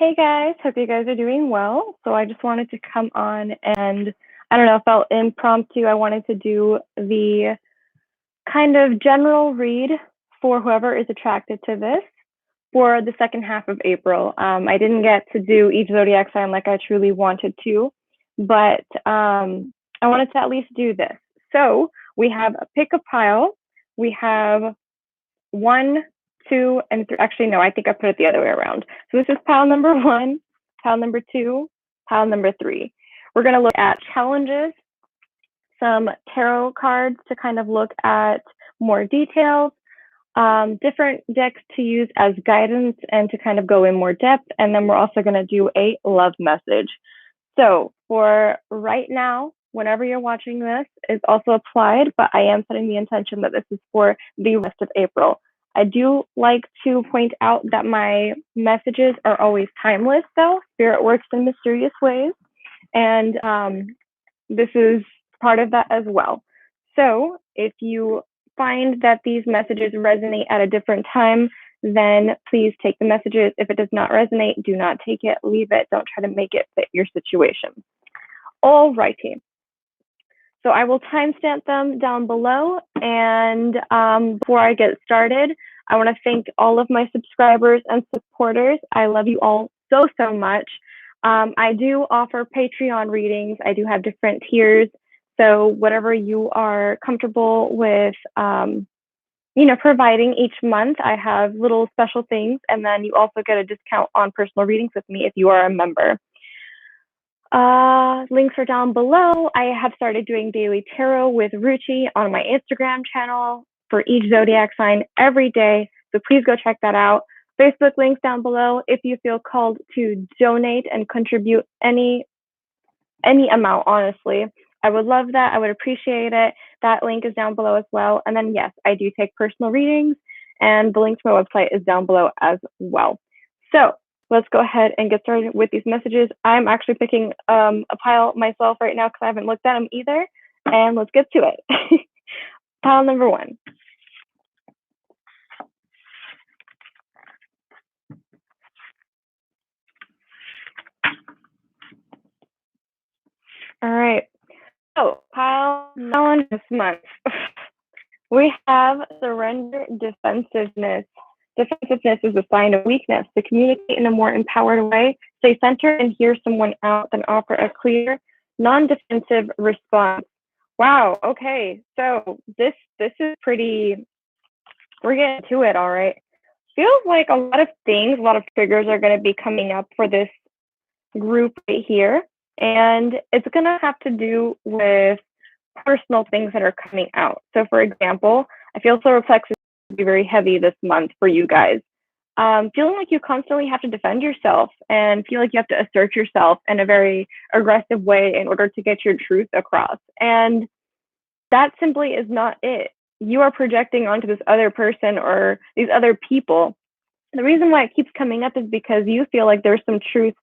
Hey guys, hope you guys are doing well. So I just wanted to come on and I don't know, felt impromptu. I wanted to do the kind of general read for whoever is attracted to this for the second half of April. I didn't get to do each zodiac sign like I truly wanted to, but I wanted to at least do this. So we have a pick a pile. We have one, two, and three. Actually, no, I think I put it the other way around. So this is pile number one, pile number two, pile number three. We're going to look at challenges, some tarot cards to kind of look at more details, different decks to use as guidance and to kind of go in more depth. And then we're also going to do a love message. So for right now, whenever you're watching this, is also applied, but I am setting the intention that this is for the rest of April. I do like to point out that my messages are always timeless, though. Spirit works in mysterious ways, and this is part of that as well. So if you find that these messages resonate at a different time, then please take the messages. If it does not resonate, do not take it, leave it. Don't try to make it fit your situation. All righty. So I will timestamp them down below. And before I get started, I want to thank all of my subscribers and supporters. I love you all so, so much. I do offer Patreon readings. I do have different tiers. So whatever you are comfortable with, providing each month, I have little special things. And then you also get a discount on personal readings with me if you are a member. Links are down below. I have started doing daily tarot with Ruchi on my Instagram channel for each zodiac sign every day. So please go check that out. Facebook links down below if you feel called to donate and contribute any amount, honestly. I would love that. I would appreciate it. That link is down below as well. And then, yes, I do take personal readings, and the link to my website is down below as well. So let's go ahead and get started with these messages. I'm actually picking a pile myself right now because I haven't looked at them either. And let's get to it. Pile number one. All right. So pile one this month. We have surrender defensiveness. Defensiveness is a sign of weakness. To communicate in a more empowered way, stay centered and hear someone out, then offer a clear, non-defensive response. Wow. Okay. So this is pretty. We're getting to it. All right. Feels like a lot of things, a lot of triggers are going to be coming up for this group right here, and it's going to have to do with personal things that are coming out. So, for example, I feel solar plexus will be very heavy this month for you guys. Feeling like you constantly have to defend yourself and feel like you have to assert yourself in a very aggressive way in order to get your truth across. And that simply is not it. You are projecting onto this other person or these other people. The reason why it keeps coming up is because you feel like there's some truth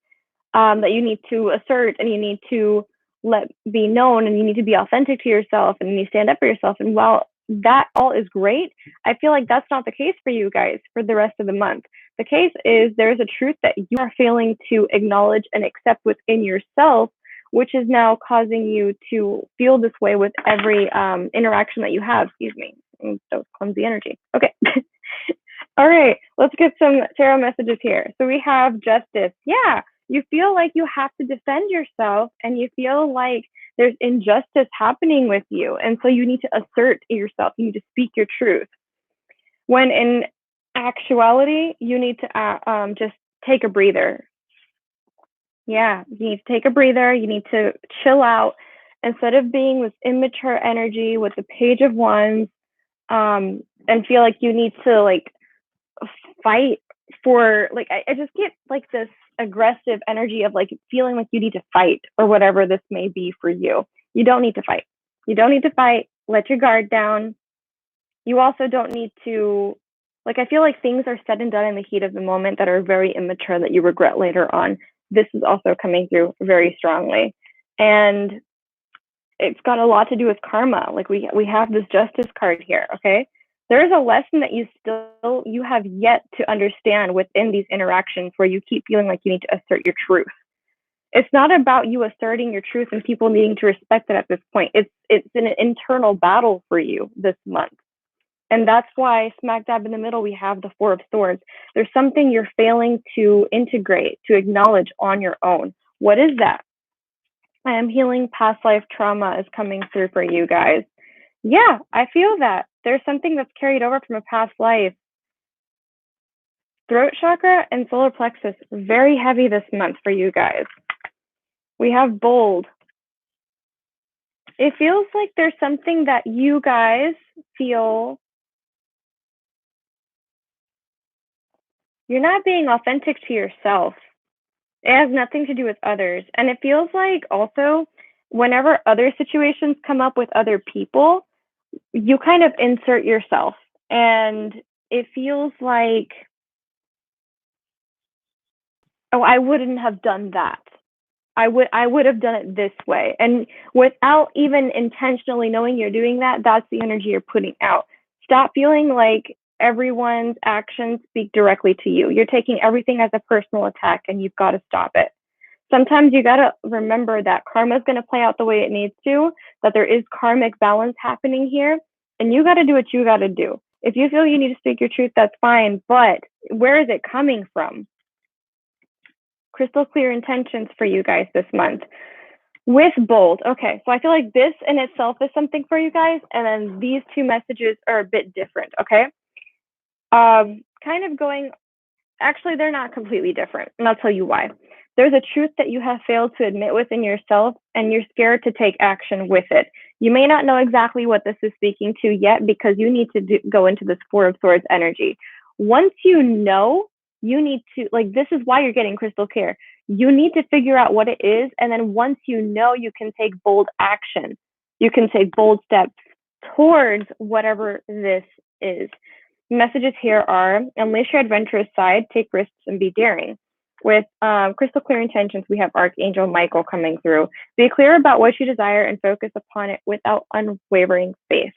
that you need to assert and you need to let be known, and you need to be authentic to yourself and you stand up for yourself. And while that all is great, I feel like that's not the case for you guys for the rest of the month. The case is there's a truth that you are failing to acknowledge and accept within yourself, which is now causing you to feel this way with every interaction that you have. Excuse me, that was clumsy energy. Okay. All right, let's get some tarot messages here. So we have justice. Yeah, you feel like you have to defend yourself and you feel like there's injustice happening with you. And so you need to assert yourself. You need to speak your truth. When in actuality, you need to just take a breather. Yeah, you need to take a breather. You need to chill out. Instead of being with immature energy with the Page of Wands and feel like you need to fight for I just get this aggressive energy of feeling like you need to fight or whatever this may be for you. You don't need to fight. You don't need to fight. Let your guard down. You also don't need to I feel like things are said and done in the heat of the moment that are very immature that you regret later on. This is also coming through very strongly. And it's got a lot to do with karma. We have this justice card here, okay? There's a lesson that you have yet to understand within these interactions where you keep feeling like you need to assert your truth. It's not about you asserting your truth and people needing to respect it at this point. It's an internal battle for you this month. And that's why smack dab in the middle, we have the Four of Swords. There's something you're failing to integrate, to acknowledge on your own. What is that? I am healing past life trauma is coming through for you guys. Yeah, I feel that. There's something that's carried over from a past life. Throat chakra and solar plexus, very heavy this month for you guys. We have bold. It feels like there's something that you guys feel you're not being authentic to yourself. It has nothing to do with others. And it feels like also whenever other situations come up with other people, you kind of insert yourself. And it feels like, oh, I wouldn't have done that. I would have done it this way. And without even intentionally knowing you're doing that, that's the energy you're putting out. Stop feeling like everyone's actions speak directly to you. You're taking everything as a personal attack and you've got to stop it. Sometimes you got to remember that karma is going to play out the way it needs to, that there is karmic balance happening here, and you got to do what you got to do. If you feel you need to speak your truth, that's fine, but where is it coming from? Crystal clear intentions for you guys this month. With bold, okay, so I feel like this in itself is something for you guys, and then these two messages are a bit different, okay? Kind of going, actually, they're not completely different, and I'll tell you why. There's a truth that you have failed to admit within yourself, and you're scared to take action with it. You may not know exactly what this is speaking to yet because you need to go into this Four of Swords energy. Once you know, you need to, like, this is why you're getting crystal clear. You need to figure out what it is, and then once you know, you can take bold action. You can take bold steps towards whatever this is. Messages here are, unleash your adventurous side, take risks, and be daring. With crystal clear intentions, we have Archangel Michael coming through. Be clear about what you desire and focus upon it without unwavering faith.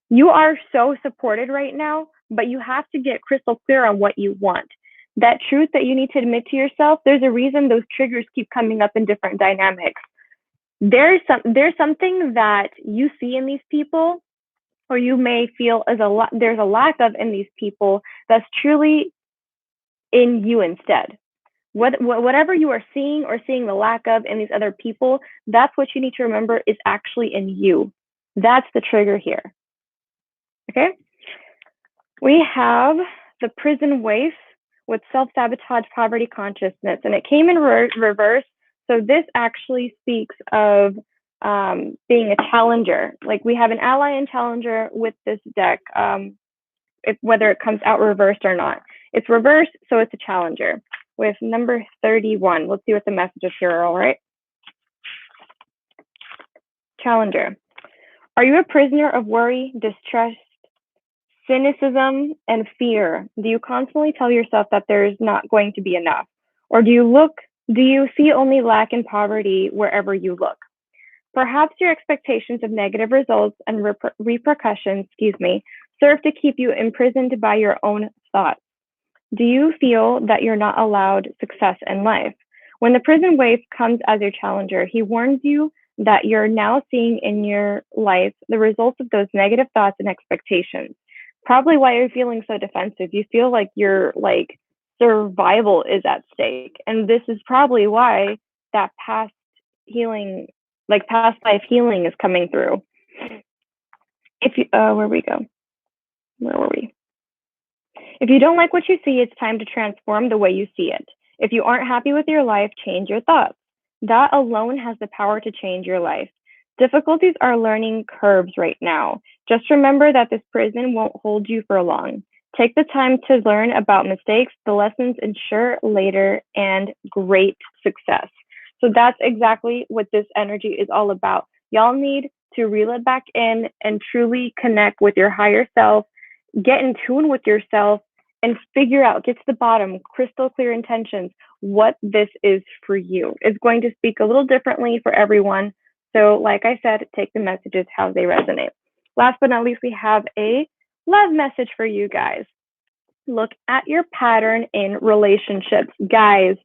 You are so supported right now, but you have to get crystal clear on what you want. That truth that you need to admit to yourself, there's a reason those triggers keep coming up in different dynamics. There's something that you see in these people, or you may feel there's a lack of in these people that's truly in you instead. Whatever you are seeing or seeing the lack of in these other people, that's what you need to remember is actually in you. That's the trigger here. Okay? We have the prison waif with self-sabotage, poverty consciousness, and it came in reverse. So this actually speaks of being a challenger. Like we have an ally and challenger with this deck, whether it comes out reversed or not. It's reversed, so it's a challenger. With number 31, let's see what the messages here are, all right? Challenger. Are you a prisoner of worry, distrust, cynicism, and fear? Do you constantly tell yourself that there's not going to be enough? Or do you see only lack and poverty wherever you look? Perhaps your expectations of negative results and repercussions, serve to keep you imprisoned by your own thoughts. Do you feel that you're not allowed success in life? When the prison waif comes as your challenger, he warns you that you're now seeing in your life the results of those negative thoughts and expectations. Probably why you're feeling so defensive. You feel like your survival is at stake. And this is probably why that past life healing is coming through. If you where were we? If you don't like what you see, it's time to transform the way you see it. If you aren't happy with your life, change your thoughts. That alone has the power to change your life. Difficulties are learning curves right now. Just remember that this prison won't hold you for long. Take the time to learn about mistakes. The lessons ensure later and great success. So that's exactly what this energy is all about. Y'all need to reel it back in and truly connect with your higher self, get in tune with yourself, and figure out, get to the bottom, crystal clear intentions, what this is for you. It's going to speak a little differently for everyone. So like I said, take the messages how they resonate. Last but not least, we have a love message for you guys. Look at your pattern in relationships. Guys,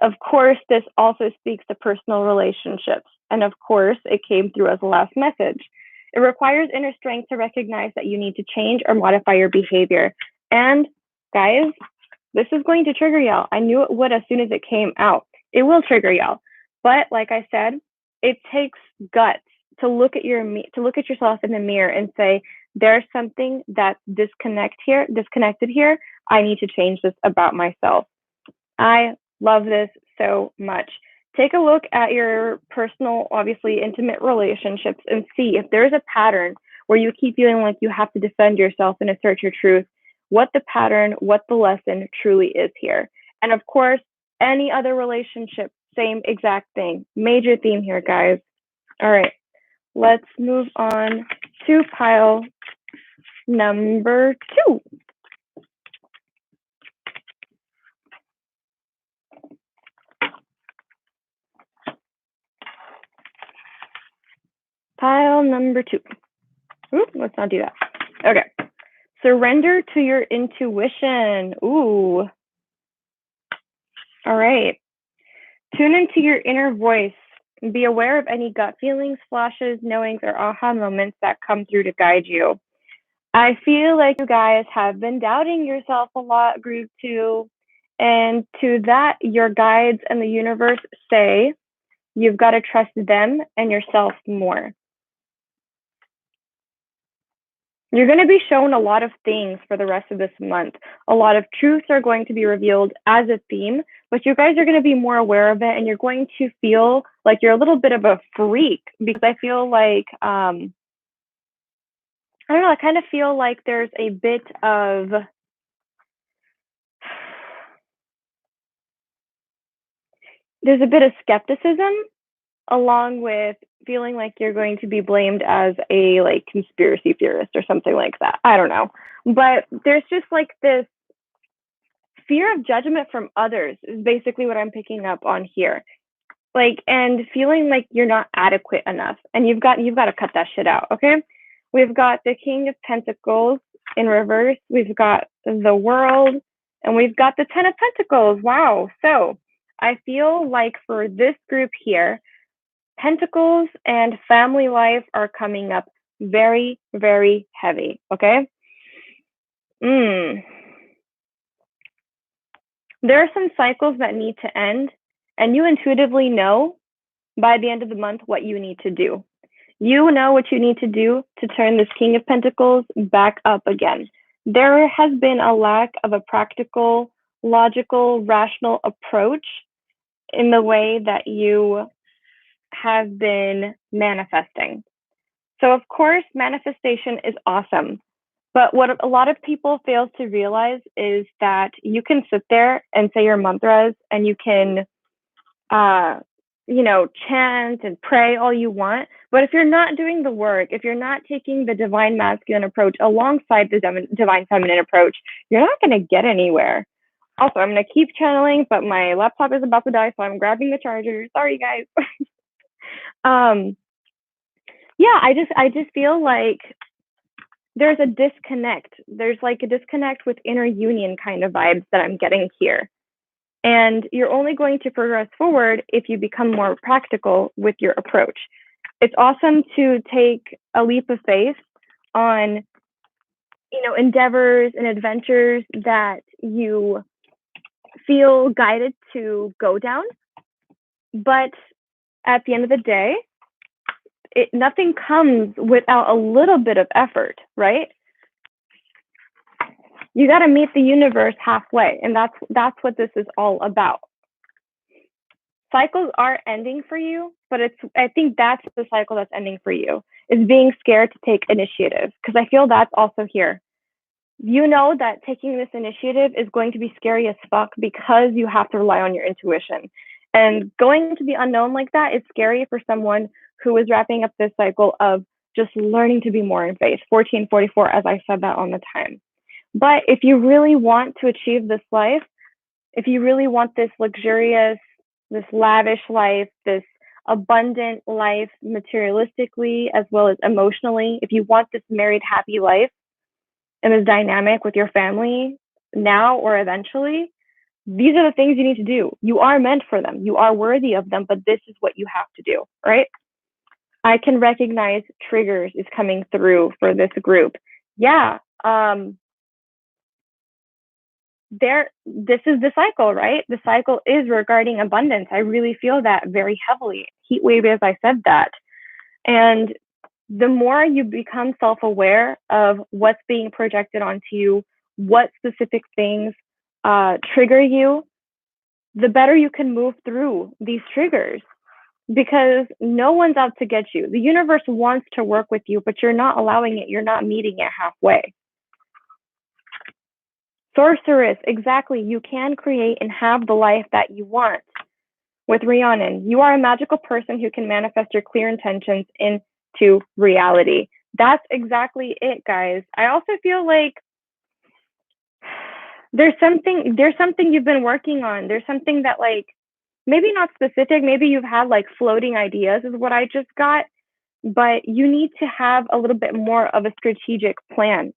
of course, this also speaks to personal relationships. And of course, it came through as a last message. It requires inner strength to recognize that you need to change or modify your behavior. And guys, this is going to trigger y'all. I knew it would as soon as it came out. It will trigger y'all. But like I said, it takes guts to look at yourself in the mirror and say, there's something that's disconnected here. I need to change this about myself. I love this so much. Take a look at your personal, obviously intimate relationships and see if there's a pattern where you keep feeling like you have to defend yourself and assert your truth, what the pattern, what the lesson truly is here. And of course, any other relationship, same exact thing. Major theme here, guys. All right, let's move on to pile number 2. Pile number 2. Ooh, let's not do that. Okay. Surrender to your intuition. Ooh. All right. Tune into your inner voice and be aware of any gut feelings, flashes, knowings, or aha moments that come through to guide you. I feel like you guys have been doubting yourself a lot, group 2. And to that, your guides and the universe say you've got to trust them and yourself more. You're going to be shown a lot of things for the rest of this month. A lot of truths are going to be revealed as a theme, but you guys are going to be more aware of it, and you're going to feel like you're a little bit of a freak, because I feel like, I don't know, I kind of feel like there's a bit of, skepticism, along with feeling like you're going to be blamed as a like conspiracy theorist or something like that. I don't know. But there's just like this fear of judgment from others is basically what I'm picking up on here. Like, and feeling like you're not adequate enough. And you've got to cut that shit out, okay? We've got the King of Pentacles in reverse. We've got the World, and we've got the Ten of Pentacles. Wow. So I feel like for this group here, Pentacles and family life are coming up very, very heavy, okay? There are some cycles that need to end, and you intuitively know by the end of the month what you need to do. You know what you need to do to turn this King of Pentacles back up again. There has been a lack of a practical, logical, rational approach in the way that you have been manifesting. So of course, manifestation is awesome. But what a lot of people fail to realize is that you can sit there and say your mantras, and you can, chant and pray all you want. But if you're not doing the work, if you're not taking the divine masculine approach alongside the divine feminine approach, you're not going to get anywhere. Also, I'm going to keep channeling, but my laptop is about to die, so I'm grabbing the charger. Sorry, guys. Yeah, I just feel like there's a disconnect. There's like a disconnect with inner union kind of vibes that I'm getting here. And you're only going to progress forward if you become more practical with your approach. It's awesome to take a leap of faith on, endeavors and adventures that you feel guided to go down. But at the end of the day, nothing comes without a little bit of effort, right? You got to meet the universe halfway, and that's what this is all about. Cycles are ending for you, but I think that's the cycle that's ending for you, is being scared to take initiative, because I feel that's also here. You know that taking this initiative is going to be scary as fuck because you have to rely on your intuition. And going into the unknown like that is scary for someone who is wrapping up this cycle of just learning to be more in faith. 1444, as I said that on the time. But if you really want to achieve this life, if you really want this luxurious, this lavish life, this abundant life materialistically as well as emotionally, if you want this married happy life, in this dynamic with your family now or eventually, these are the things you need to do. You are meant for them. You are worthy of them, but this is what you have to do, right? I can recognize triggers is coming through for this group. Yeah. This is the cycle, right? The cycle is regarding abundance. I really feel that very heavily. Heat wave, as I said that. And the more you become self-aware of what's being projected onto you, what specific things trigger you, the better you can move through these triggers, because no one's out to get you. The universe wants to work with you, but you're not allowing it. You're not meeting it halfway. Sorceress, exactly. You can create and have the life that you want. With Rhiannon, you are a magical person who can manifest your clear intentions into reality. That's exactly it, guys. I also feel like there's something you've been working on. There's something that, like, maybe not specific, maybe you've had like floating ideas is what I just got, but you need to have a little bit more of a strategic plan.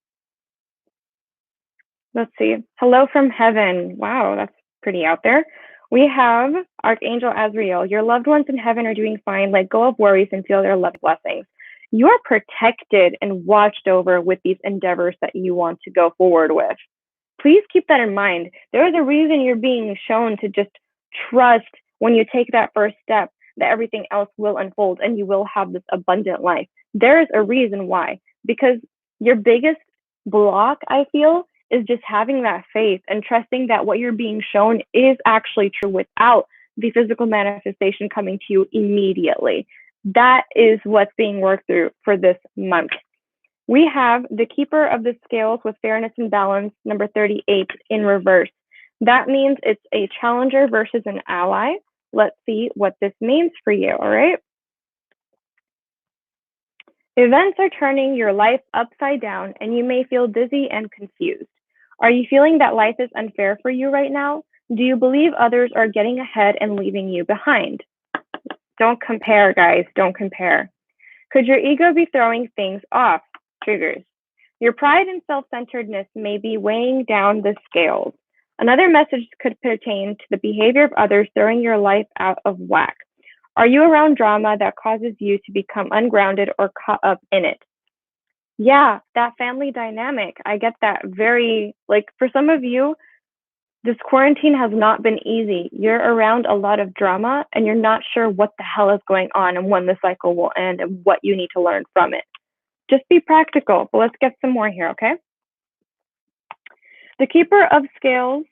Let's see. Hello from heaven. Wow, that's pretty out there. We have Archangel Azrael. Your loved ones in heaven are doing fine. Let go of worries and feel their love blessings. You are protected and watched over with these endeavors that you want to go forward with. Please keep that in mind. There is a reason you're being shown to just trust when you take that first step that everything else will unfold and you will have this abundant life. There is a reason why, because your biggest block, I feel, is just having that faith and trusting that what you're being shown is actually true without the physical manifestation coming to you immediately. That is what's being worked through for this month. We have the Keeper of the Scales with Fairness and Balance, number 38, in reverse. That means it's a challenger versus an ally. Let's see what this means for you, all right? Events are turning your life upside down, and you may feel dizzy and confused. Are you feeling that life is unfair for you right now? Do you believe others are getting ahead and leaving you behind? Don't compare, guys. Don't compare. Could your ego be throwing things off? Triggers. Your pride and self-centeredness may be weighing down the scales. Another message could pertain to the behavior of others throwing your life out of whack. Are you around drama that causes you to become ungrounded or caught up in it? Yeah, that family dynamic. I get that very, like, for some of you, this quarantine has not been easy. You're around a lot of drama and you're not sure what the hell is going on and when the cycle will end and what you need to learn from it. Just be practical, but let's get some more here, okay? The Keeper of Scales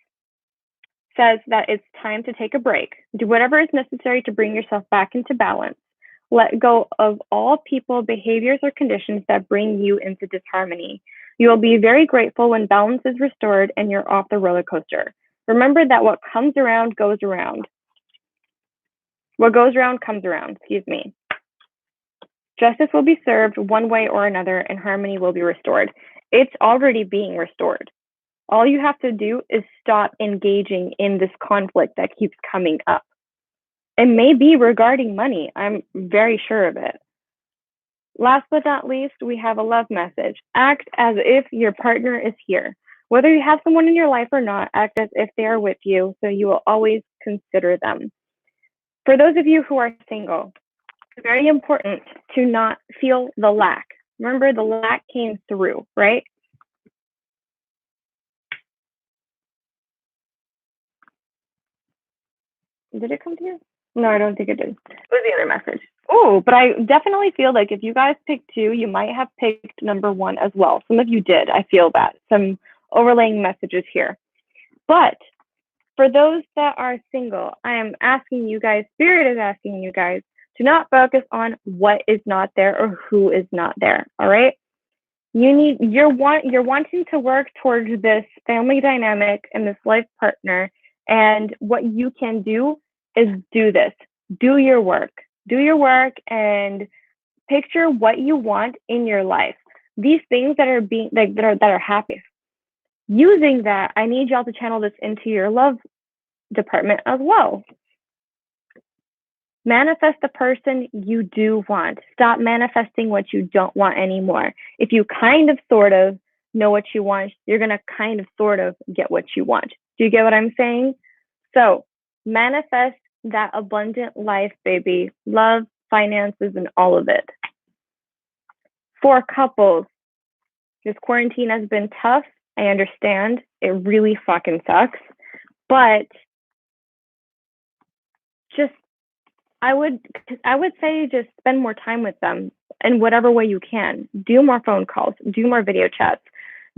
says that it's time to take a break. Do whatever is necessary to bring yourself back into balance. Let go of all people, behaviors, or conditions that bring you into disharmony. You will be very grateful when balance is restored and you're off the roller coaster. Remember that what comes around goes around. What goes around comes around, excuse me. Justice will be served one way or another and harmony will be restored. It's already being restored. All you have to do is stop engaging in this conflict that keeps coming up. It may be regarding money. I'm very sure of it. Last but not least, we have a love message. Act as if your partner is here. Whether you have someone in your life or not, act as if they are with you, so you will always consider them. For those of you who are single, it's very important to not feel the lack. Remember, the lack came through, right? Did it come to you? No, I don't think it did. It was the other message. Oh, but I definitely feel like if you guys picked two, you might have picked number one as well. Some of you did. I feel that. Some overlaying messages here. But for those that are single, I am asking you guys, Spirit is asking you guys to not focus on what is not there or who is not there. All right. You're wanting to work towards this family dynamic and this life partner. And what you can do is do this. Do your work. Do your work and picture what you want in your life. These things that are being like that are happy. Using that, I need y'all to channel this into your love department as well. Manifest the person you do want. Stop manifesting what you don't want anymore. If you kind of, sort of, know what you want, you're going to kind of sort of get what you want. Do you get what I'm saying? So manifest that abundant life, baby. Love, finances, and all of it. For couples, this quarantine has been tough. I understand. It really fucking sucks. But just I would say just spend more time with them in whatever way you can. Do more phone calls, do more video chats.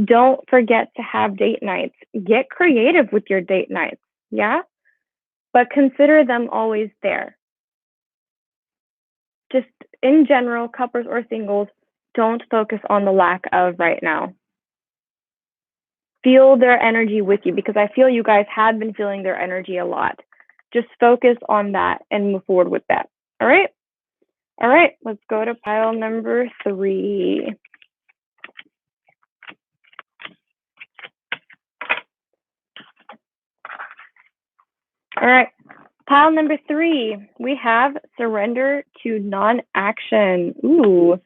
Don't forget to have date nights. Get creative with your date nights. Yeah? But consider them always there. Just in general, couples or singles, don't focus on the lack of right now. Feel their energy with you, because I feel you guys have been feeling their energy a lot. Just focus on that and move forward with that. All right? All right, let's go to pile number 3. All right, pile number 3, we have surrender to non-action. Ooh,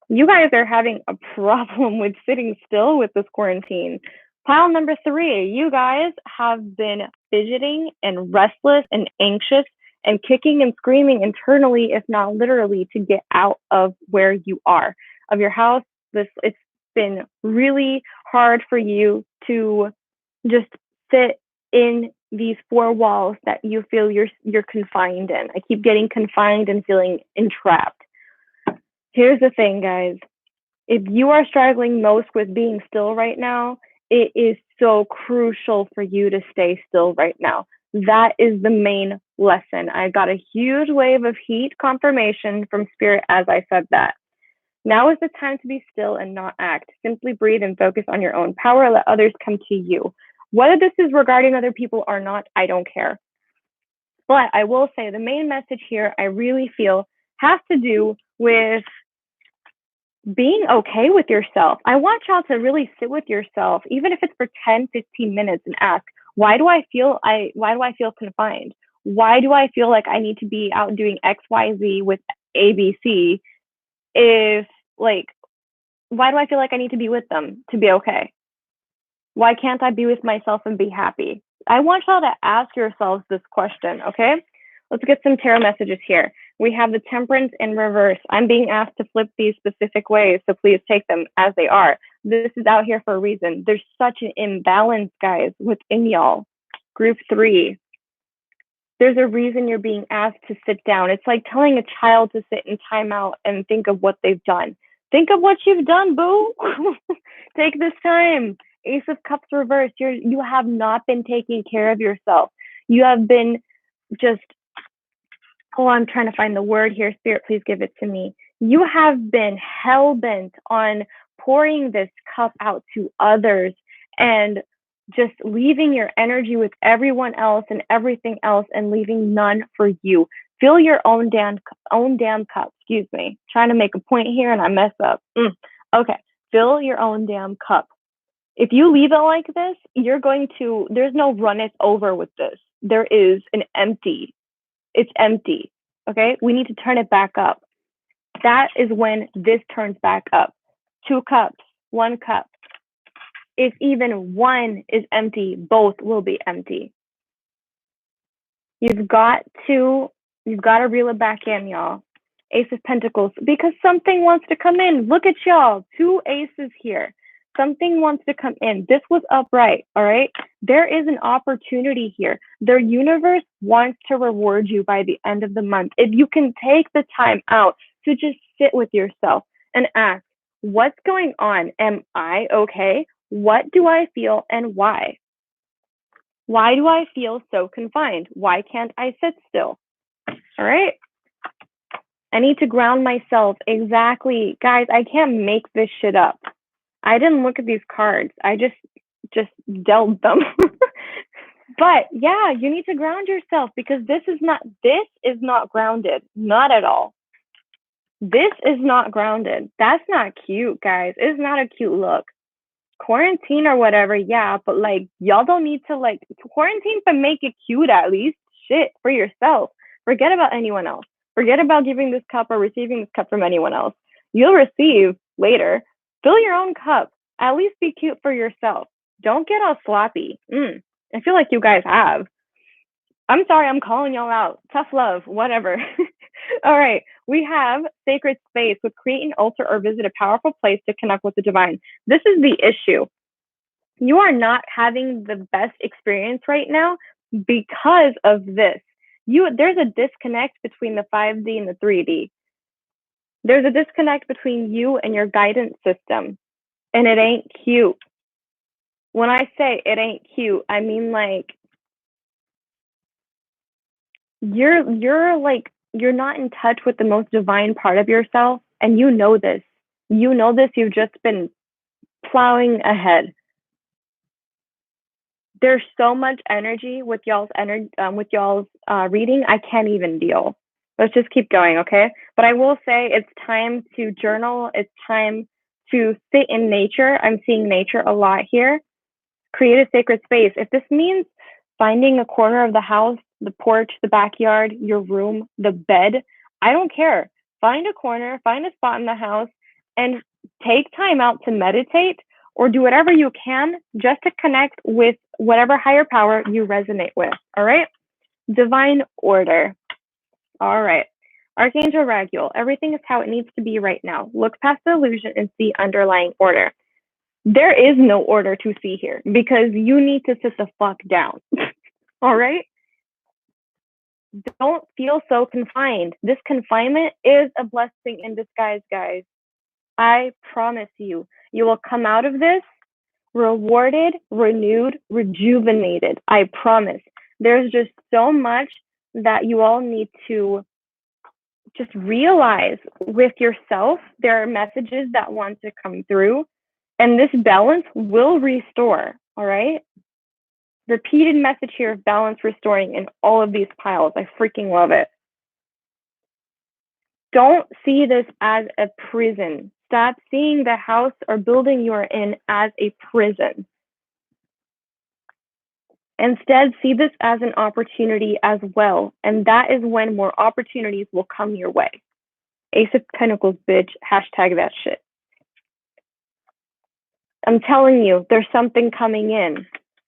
you guys are having a problem with sitting still with this quarantine. Pile number 3, you guys have been fidgeting and restless and anxious and kicking and screaming internally, if not literally, to get out of where you are, of your house. It's been really hard for you to just sit in these 4 walls that you feel you're confined in. I keep getting confined and feeling entrapped. Here's the thing, guys. If you are struggling most with being still right now, it is so crucial for you to stay still right now. That is the main lesson. I got a huge wave of heat confirmation from Spirit as I said that. Now is the time to be still and not act. Simply breathe and focus on your own power. Let others come to you. Whether this is regarding other people or not, I don't care. But I will say the main message here, I really feel, has to do with being okay with yourself. I want y'all to really sit with yourself, even if it's for 10, 15 minutes, and ask, why do I feel confined? Why do I feel like I need to be out doing XYZ with ABC if why do I feel like I need to be with them to be okay? Why can't I be with myself and be happy? I want y'all to ask yourselves this question, okay? Let's get some tarot messages here. We have the Temperance in reverse. I'm being asked to flip these specific ways, so please take them as they are. This is out here for a reason. There's such an imbalance, guys, within y'all. Group 3. There's a reason you're being asked to sit down. It's like telling a child to sit in timeout and think of what they've done. Think of what you've done, boo. Take this time. Ace of Cups reversed. You have not been taking care of yourself. You have been just, I'm trying to find the word here. Spirit, please give it to me. You have been hell-bent on pouring this cup out to others and just leaving your energy with everyone else and everything else and leaving none for you. Fill your own damn cup. Excuse me. Trying to make a point here and I mess up. Okay. Fill your own damn cup. If you leave it like this, there's no runneth over with this. There is an empty. It's empty. Okay. We need to turn it back up. That is when this turns back up. 2 cups, 1 cup. If even one is empty, both will be empty. You've got to reel it back in, y'all. Ace of Pentacles, because something wants to come in. Look at y'all, 2 aces here. Something wants to come in. This was upright, all right? There is an opportunity here. The universe wants to reward you by the end of the month. If you can take the time out to just sit with yourself and ask, what's going on? Am I okay? What do I feel and why? Why do I feel so confined? Why can't I sit still? All right. I need to ground myself. Exactly. Guys, I can't make this shit up. I didn't look at these cards. I just dealt them. But yeah, you need to ground yourself because this is not grounded. Not at all. This is not grounded. That's not cute, guys. It's not a cute look. Quarantine or whatever, yeah, but y'all don't need to quarantine, but make it cute at least. Shit, for yourself. Forget about anyone else. Forget about giving this cup or receiving this cup from anyone else. You'll receive later. Fill your own cup. At least be cute for yourself. Don't get all sloppy. I feel like you guys have. I'm sorry, I'm calling y'all out. Tough love, whatever. All right, we have sacred space. Would create an altar or visit a powerful place to connect with the divine. This is the issue. You are not having the best experience right now because of this. There's a disconnect between the 5D and the 3D. There's a disconnect between you and your guidance system, and it ain't cute. When I say it ain't cute, I mean like you're not in touch with the most divine part of yourself, and you know this. You know this. You've just been plowing ahead. There's so much energy with y'all's reading. I can't even deal. Let's just keep going, okay? But I will say it's time to journal. It's time to sit in nature. I'm seeing nature a lot here. Create a sacred space. If this means finding a corner of the house, the porch, the backyard, your room, the bed, I don't care. Find a corner, find a spot in the house, and take time out to meditate or do whatever you can just to connect with whatever higher power you resonate with. All right? Divine order. All right. Archangel Raguel, everything is how it needs to be right now. Look past the illusion and see underlying order. There is no order to see here because you need to sit the fuck down. All right? Don't feel so confined. This confinement is a blessing in disguise, guys. I promise you, you will come out of this rewarded, renewed, rejuvenated. I promise. There's just so much that you all need to just realize with yourself. There are messages that want to come through, and this balance will restore. All right? Repeated message here of balance restoring in all of these piles. I freaking love it. Don't see this as a prison. Stop seeing the house or building you are in as a prison. Instead, see this as an opportunity as well. And that is when more opportunities will come your way. Ace of Pentacles, bitch. Hashtag that shit. I'm telling you, there's something coming in.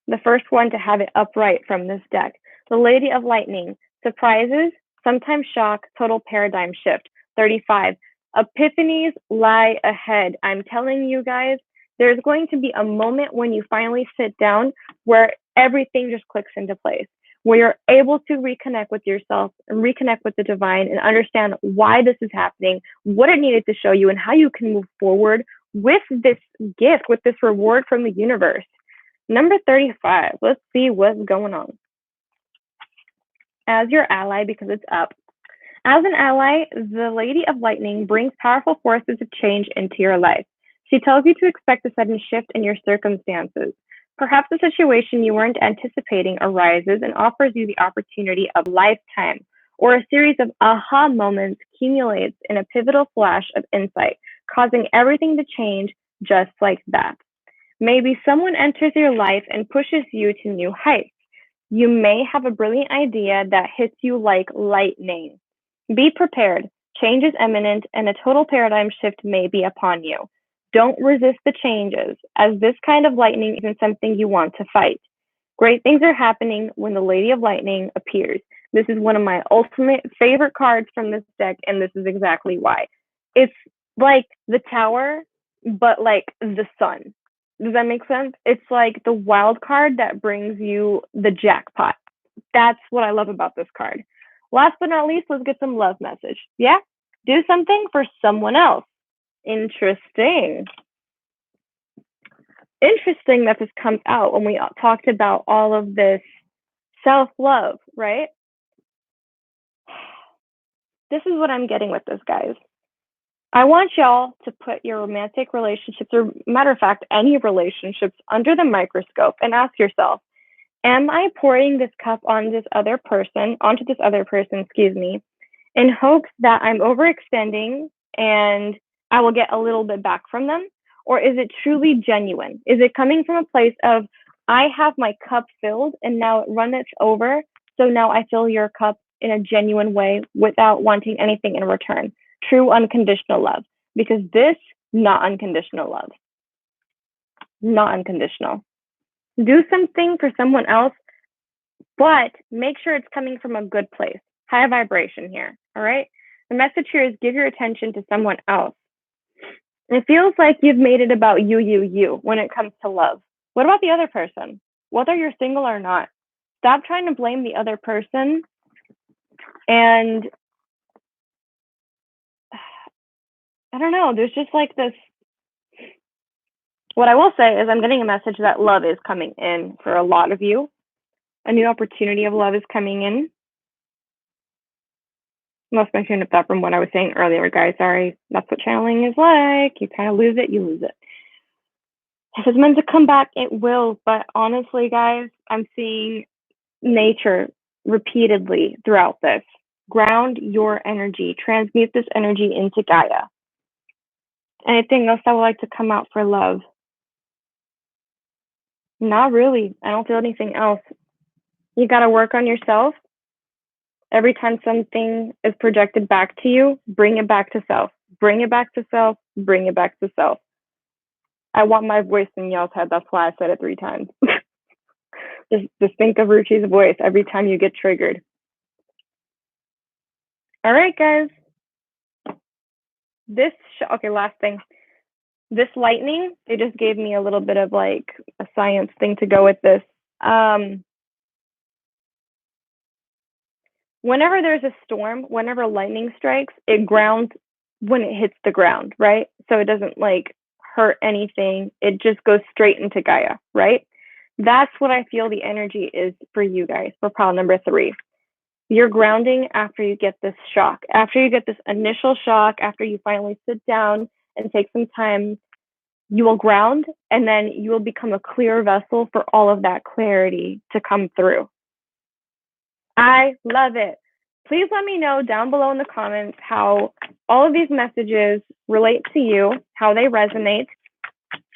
The first one to have it upright from this deck. The Lady of Lightning. Surprises, sometimes shock, total paradigm shift. 35. Epiphanies lie ahead. I'm telling you guys, there's going to be a moment when you finally sit down where everything just clicks into place, where you're able to reconnect with yourself and reconnect with the divine and understand why this is happening, what it needed to show you, and how you can move forward with this gift, with this reward from the universe. Number 35, let's see what's going on. As your ally, because it's up. As an ally, the Lady of Lightning brings powerful forces of change into your life. She tells you to expect a sudden shift in your circumstances. Perhaps a situation you weren't anticipating arises and offers you the opportunity of lifetime, or a series of aha moments accumulates in a pivotal flash of insight, causing everything to change just like that. Maybe someone enters your life and pushes you to new heights. You may have a brilliant idea that hits you like lightning. Be prepared. Change is imminent, and a total paradigm shift may be upon you. Don't resist the changes, as this kind of lightning isn't something you want to fight. Great things are happening when the Lady of Lightning appears. This is one of my ultimate favorite cards from this deck, and this is exactly why. It's like the Tower, but like the sun. Does that make sense? It's like the wild card that brings you the jackpot. That's what I love about this card. Last but not least, let's get some love message. Yeah? Do something for someone else. Interesting. Interesting that this comes out when we talked about all of this self-love, right? This is what I'm getting with this, guys. I want y'all to put your romantic relationships, or matter of fact, any relationships, under the microscope and ask yourself, am I pouring this cup onto this other person, in hopes that I'm overextending and I will get a little bit back from them? Or is it truly genuine? Is it coming from a place of, I have my cup filled and now it runneth over, so now I fill your cup in a genuine way without wanting anything in return? True unconditional love. Because this, not unconditional love. not unconditional. Do something for someone else, but make sure it's coming from a good place. High vibration here, all right? The message here is give your attention to someone else. It feels like you've made it about you when it comes to love. What about the other person? Whether you're single or not, stop trying to blame the other person. And I don't know, there's just like this. What I will say is I'm getting a message that love is coming in for a lot of you. A new opportunity of love is coming in. Lost my train of thought from what I was saying earlier, guys. Sorry. That's what channeling is like. You kind of lose it, you lose it. If it's meant to come back, it will. But honestly, guys, I'm seeing nature repeatedly throughout this. Ground your energy, transmute this energy into Gaia. Anything else that would like to come out for love? Not really. I don't feel anything else. You got to work on yourself. Every time something is projected back to you, bring it back to self. Bring it back to self. Bring it back to self. I want my voice in y'all's head. That's why I said it 3 times. just think of Ruchi's voice every time you get triggered. All right, guys. Okay, last thing. This lightning, they just gave me a little bit of like a science thing to go with this. Whenever there's a storm, whenever lightning strikes, it grounds when it hits the ground, right? So it doesn't like hurt anything. It just goes straight into Gaia, right? That's what I feel the energy is for you guys for pile number 3. You're grounding after you get this shock. After you get this initial shock, after you finally sit down and take some time, you will ground, and then you will become a clear vessel for all of that clarity to come through. I love it. Please let me know down below in the comments how all of these messages relate to you, how they resonate.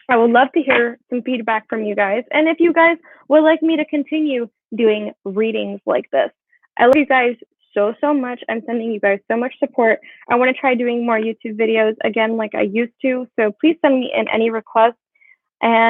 I would love to hear some feedback from you guys. And if you guys would like me to continue doing readings like this, I love you guys so much. I'm sending you guys so much support. I want to try doing more YouTube videos again like I used to. So please send me in any requests. And